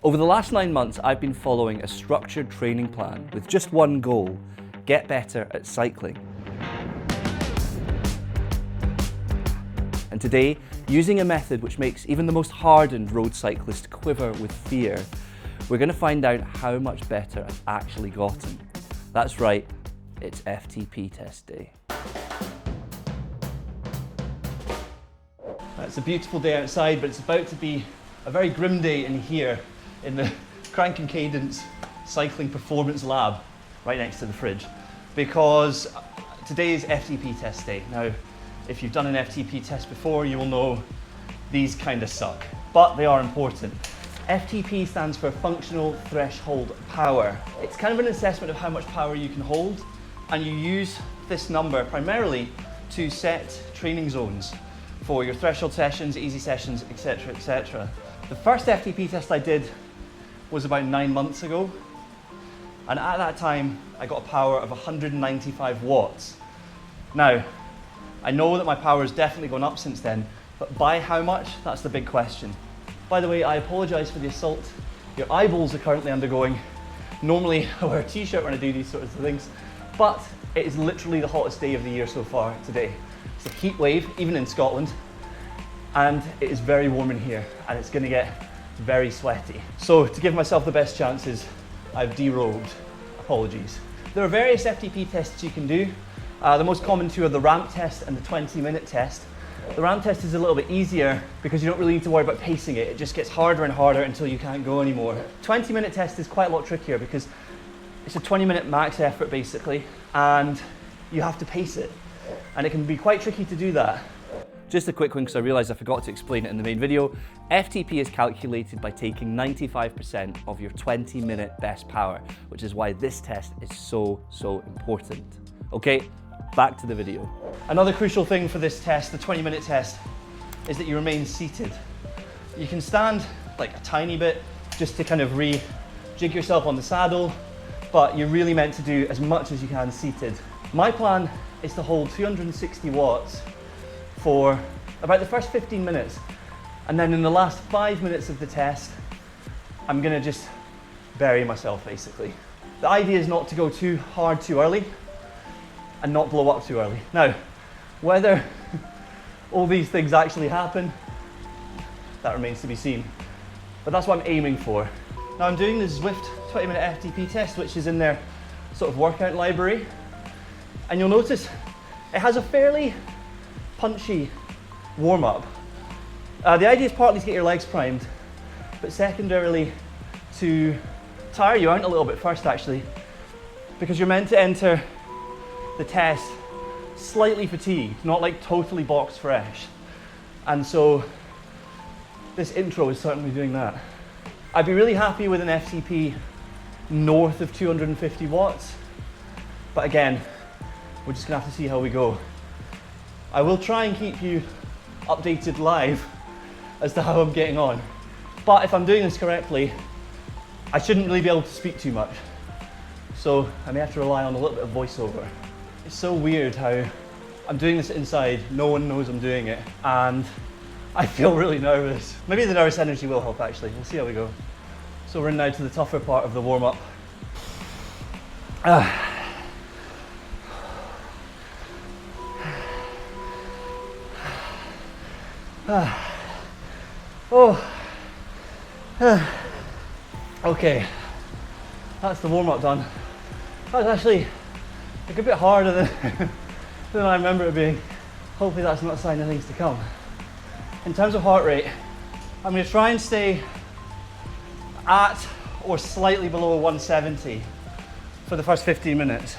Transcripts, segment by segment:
Over the last 9 months, I've been following a structured training plan with just one goal: get better at cycling. And today, using a method which makes even the most hardened road cyclist quiver with fear, we're going to find out how much better I've actually gotten. That's right, it's FTP Test day. It's a beautiful day outside, but it's about to be a very grim day in here in the Crank and Cadence Cycling Performance Lab right next to the fridge, because today is FTP Test day. Now, if you've done an FTP test before, you will know these kind of suck, but they are important. FTP stands for Functional Threshold Power. It's kind of an assessment of how much power you can hold, and you use this number primarily to set training zones for your threshold sessions, easy sessions, etc., etc. The first FTP test I did was about 9 months ago, and at that time I got a power of 195 watts. Now, I know that my power has definitely gone up since then, but by how much? That's the big question. By the way, I apologise for the assault your eyeballs are currently undergoing. Normally I wear a t-shirt when I do these sorts of things, but it is literally the hottest day of the year so far today. It's a heat wave, even in Scotland, and it is very warm in here, and it's going to get very sweaty. So to give myself the best chances, I've derobed. Apologies. There are various FTP tests you can do. The most common two are the ramp test and the 20-minute test. The ramp test is a little bit easier because you don't really need to worry about pacing it. It just gets harder and harder until you can't go anymore. 20-minute test is quite a lot trickier because it's a 20-minute max effort basically, and you have to pace it. And it can be quite tricky to do that. Just a quick one, because I realised I forgot to explain it in the main video. FTP is calculated by taking 95% of your 20-minute best power, which is why this test is so important. Okay, back to the video. Another crucial thing for this test, the 20-minute test, is that you remain seated. You can stand like a tiny bit just to kind of re-jig yourself on the saddle, but you're really meant to do as much as you can seated. My plan is to hold 260 watts for about the first 15 minutes, and then in the last 5 minutes of the test, I'm gonna just bury myself basically. The idea is not to go too hard too early and not blow up too early. Now, whether all these things actually happen, that remains to be seen, but that's what I'm aiming for. Now I'm doing the Zwift 20-minute FTP test, which is in their sort of workout library, and you'll notice it has a fairly punchy warm-up. The idea is partly to get your legs primed, but secondarily to tire you out a little bit first actually, because you're meant to enter the test slightly fatigued, not like totally box fresh. And so this intro is certainly doing that. I'd be really happy with an FTP north of 250 watts, but again, we're just gonna have to see how we go. I will try and keep you updated live as to how I'm getting on. But if I'm doing this correctly, I shouldn't really be able to speak too much. So I may have to rely on a little bit of voiceover. It's so weird how I'm doing this inside, no one knows I'm doing it, and I feel really nervous. Maybe the nervous energy will help actually, we'll see how we go. So we're in now to the tougher part of the warm-up. Okay, that's the warm-up done. That was actually a good bit harder than I remember it being. Hopefully that's not a sign of things to come. In terms of heart rate, I'm going to try and stay at or slightly below 170 for the first 15 minutes.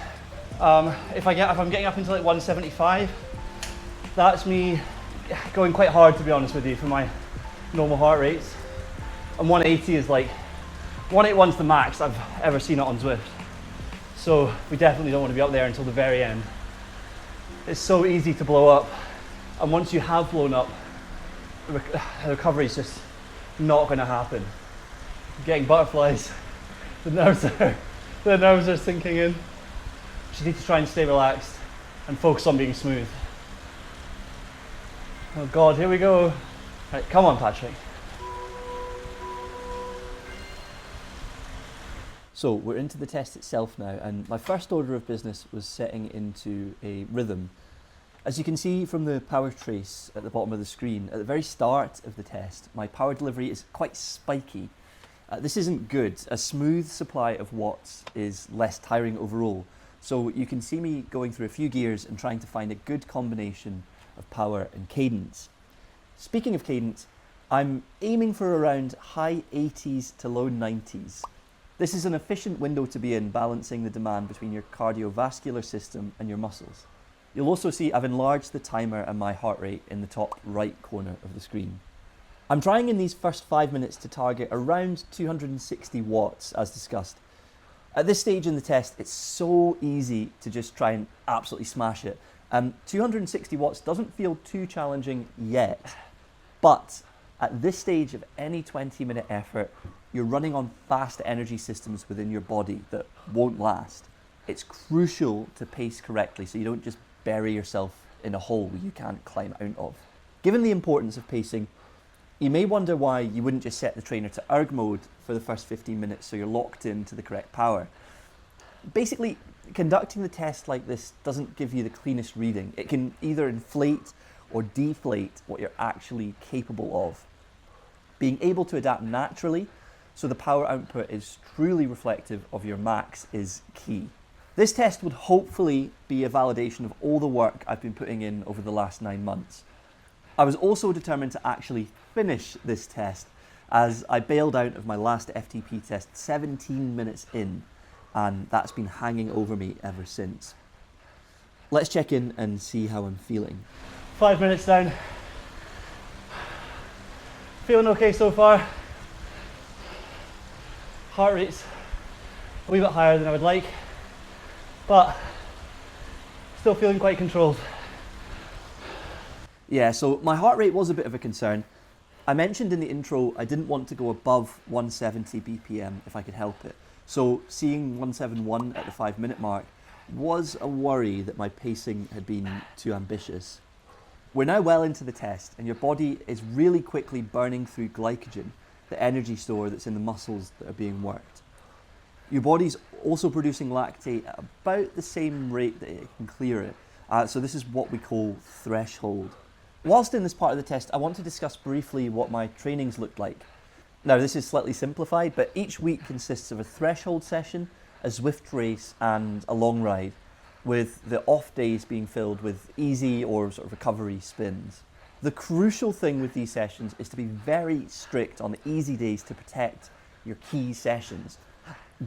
If I'm getting up into like 175, that's me going quite hard, to be honest with you, for my normal heart rates. And 180 is like, 181's the max I've ever seen it on Zwift. So we definitely don't want to be up there until the very end. It's so easy to blow up, and once you have blown up, the recovery is just not going to happen. I'm getting butterflies. The nerves are sinking in. You just need to try and stay relaxed and focus on being smooth. Oh God, here we go. Right, come on, Patrick. So we're into the test itself now, and my first order of business was setting into a rhythm. As you can see from the power trace at the bottom of the screen, at the very start of the test, my power delivery is quite spiky. This isn't good. A smooth supply of watts is less tiring overall. So you can see me going through a few gears and trying to find a good combination of power and cadence. Speaking of cadence, I'm aiming for around high 80s to low 90s. This is an efficient window to be in, balancing the demand between your cardiovascular system and your muscles. You'll also see I've enlarged the timer and my heart rate in the top right corner of the screen. I'm trying in these first 5 minutes to target around 260 watts as discussed. At this stage in the test, it's so easy to just try and absolutely smash it. 260 watts doesn't feel too challenging yet, but at this stage of any 20-minute effort, you're running on fast energy systems within your body that won't last. It's crucial to pace correctly so you don't just bury yourself in a hole you can't climb out of. Given the importance of pacing, you may wonder why you wouldn't just set the trainer to ERG mode for the first 15 minutes so you're locked into the correct power. Basically, conducting the test like this doesn't give you the cleanest reading. It can either inflate or deflate what you're actually capable of. Being able to adapt naturally so the power output is truly reflective of your max is key. This test would hopefully be a validation of all the work I've been putting in over the last 9 months. I was also determined to actually finish this test as I bailed out of my last FTP test 17 minutes in, and that's been hanging over me ever since. Let's check in and see how I'm feeling. 5 minutes down. Feeling okay so far. Heart rate's a wee bit higher than I would like, but still feeling quite controlled. Yeah, so my heart rate was a bit of a concern. I mentioned in the intro I didn't want to go above 170 BPM if I could help it. So seeing 171 at the 5 minute mark was a worry that my pacing had been too ambitious. We're now well into the test and your body is really quickly burning through glycogen, the energy store that's in the muscles that are being worked. Your body's also producing lactate at about the same rate that it can clear it. So this is what we call threshold. Whilst in this part of the test, I want to discuss briefly what my trainings looked like. Now, this is slightly simplified, but each week consists of a threshold session, a Zwift race, and a long ride, with the off days being filled with easy or sort of recovery spins. The crucial thing with these sessions is to be very strict on the easy days to protect your key sessions.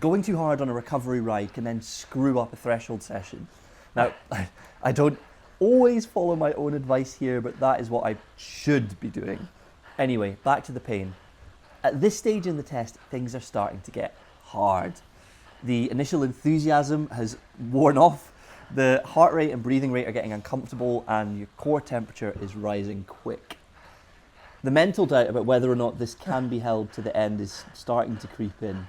Going too hard on a recovery ride can then screw up a threshold session. Now, I don't always follow my own advice here, but that is what I should be doing. Anyway, back to the pain. At this stage in the test, things are starting to get hard. The initial enthusiasm has worn off, the heart rate and breathing rate are getting uncomfortable, and your core temperature is rising quick. The mental doubt about whether or not this can be held to the end is starting to creep in.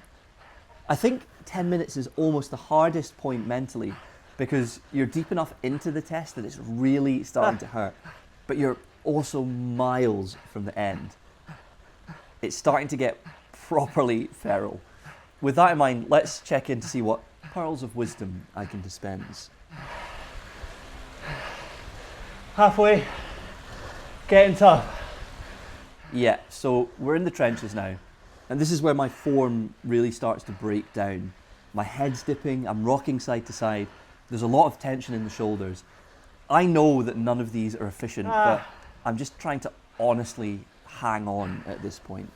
I think 10 minutes is almost the hardest point mentally, because you're deep enough into the test that it's really starting to hurt, but you're also miles from the end. It's starting to get properly feral. With that in mind, let's check in to see what pearls of wisdom I can dispense. Halfway, getting tough. Yeah, so we're in the trenches now, and this is where my form really starts to break down. My head's dipping, I'm rocking side to side. There's a lot of tension in the shoulders. I know that none of these are efficient, but I'm just trying to honestly hang on at this point.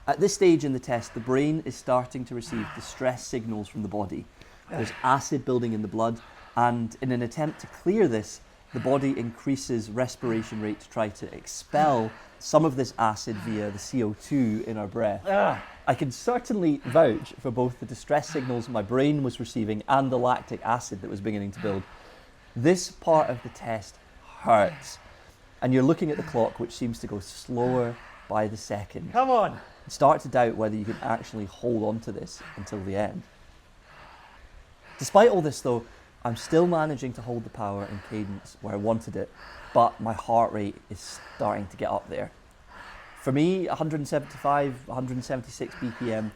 At this stage in the test, the brain is starting to receive distress signals from the body. There's acid building in the blood, and in an attempt to clear this, the body increases respiration rate to try to expel some of this acid via the CO2 in our breath. I can certainly vouch for both the distress signals my brain was receiving and the lactic acid that was beginning to build. This part of the test hurts, and you're looking at the clock, which seems to go slower by the second. Come on. You start to doubt whether you can actually hold on to this until the end. Despite all this though, I'm still managing to hold the power and cadence where I wanted it, but my heart rate is starting to get up there. For me, 175, 176 BPM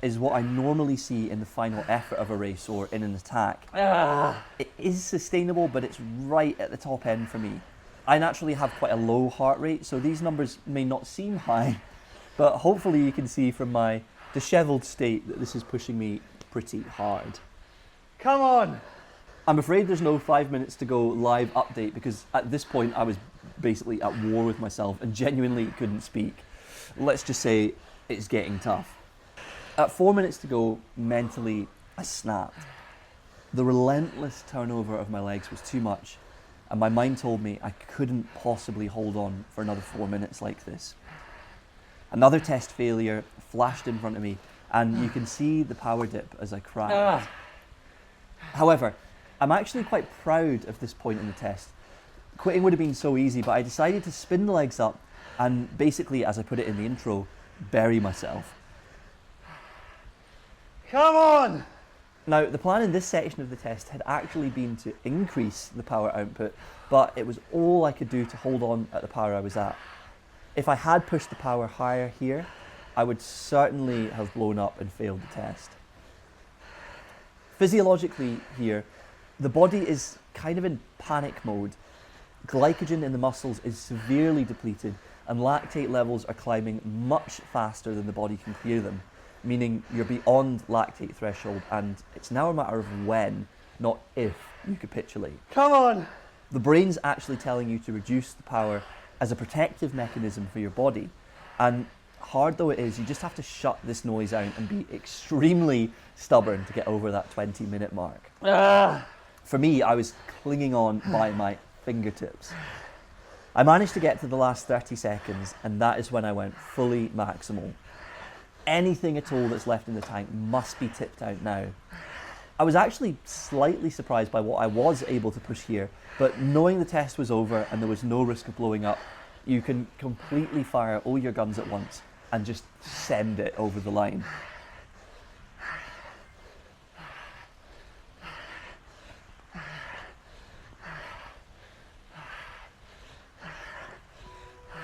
is what I normally see in the final effort of a race or in an attack. It is sustainable, but it's right at the top end for me. I naturally have quite a low heart rate, so these numbers may not seem high, but hopefully you can see from my disheveled state that this is pushing me pretty hard. Come on! I'm afraid there's no 5 minutes to go live update because at this point I was basically at war with myself and genuinely couldn't speak. Let's just say it's getting tough. At 4 minutes to go, mentally I snapped. The relentless turnover of my legs was too much, and my mind told me I couldn't possibly hold on for another 4 minutes like this. Another test failure flashed in front of me, and you can see the power dip as I cracked. However, I'm actually quite proud of this point in the test. Quitting would have been so easy, but I decided to spin the legs up and basically, as I put it in the intro, bury myself. Come on! Now, the plan in this section of the test had actually been to increase the power output, but it was all I could do to hold on at the power I was at. If I had pushed the power higher here, I would certainly have blown up and failed the test. Physiologically here, the body is kind of in panic mode. Glycogen in the muscles is severely depleted and lactate levels are climbing much faster than the body can clear them, meaning you're beyond lactate threshold and it's now a matter of when, not if, you capitulate. Come on! The brain's actually telling you to reduce the power as a protective mechanism for your body, and hard though it is, you just have to shut this noise out and be extremely stubborn to get over that 20-minute mark. For me, I was clinging on by my fingertips. I managed to get to the last 30 seconds, and that is when I went fully maximal. Anything at all that's left in the tank must be tipped out now. I was actually slightly surprised by what I was able to push here, but knowing the test was over and there was no risk of blowing up, you can completely fire all your guns at once and just send it over the line.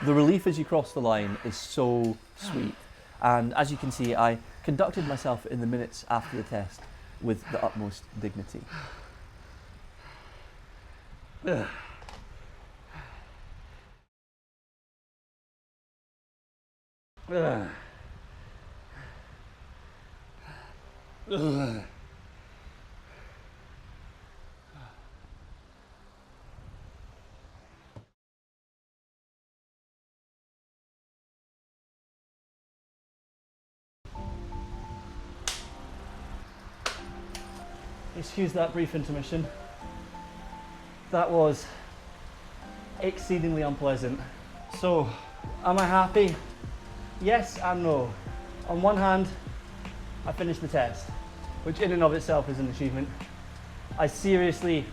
The relief as you cross the line is so sweet, and as you can see, I conducted myself in the minutes after the test with the utmost dignity. Excuse that brief intermission. That was exceedingly unpleasant. So, am I happy? Yes and no. On one hand, I finished the test, which in and of itself is an achievement. I seriously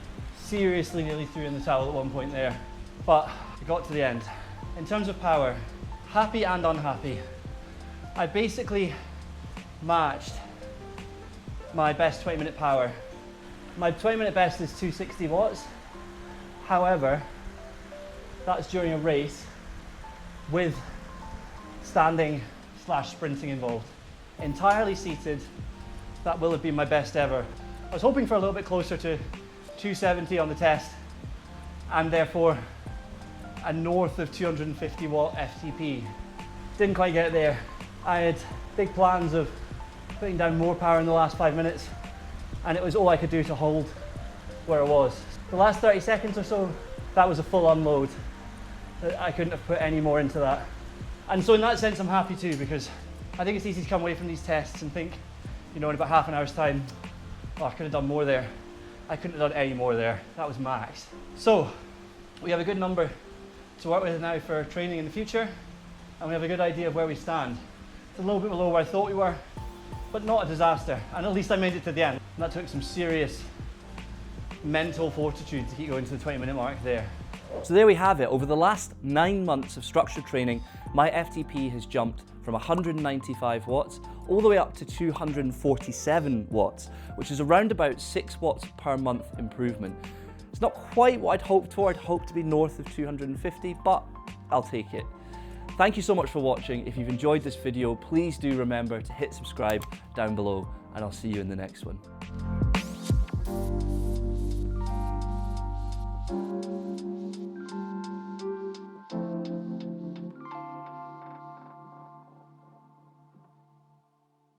nearly threw in the towel at one point there, but I got to the end. In terms of power, happy and unhappy. I basically matched my best 20-minute power. My 20-minute best is 260 watts. However, that's during a race with standing / sprinting involved. Entirely seated, that will have been my best ever. I was hoping for a little bit closer to 270 on the test, and therefore a north of 250 watt FTP. Didn't quite get there. I had big plans of putting down more power in the last 5 minutes, and it was all I could do to hold where it was. The last 30 seconds or so, that was a full unload. I couldn't have put any more into that. And so in that sense, I'm happy too, because I think it's easy to come away from these tests and think, you know, in about half an hour's time, oh, I could have done more there. I couldn't have done any more there. That was max. So we have a good number to work with now for training in the future, and we have a good idea of where we stand. It's a little bit below where I thought we were, but not a disaster. And at least I made it to the end. And that took some serious mental fortitude to keep going to the 20-minute mark there. So there we have it. Over the last 9 months of structured training, my FTP has jumped from 195 watts all the way up to 247 watts, which is around about 6 watts per month improvement. It's not quite what I'd hoped for. I'd hoped to be north of 250, but I'll take it. Thank you so much for watching. If you've enjoyed this video, please do remember to hit subscribe down below, and I'll see you in the next one.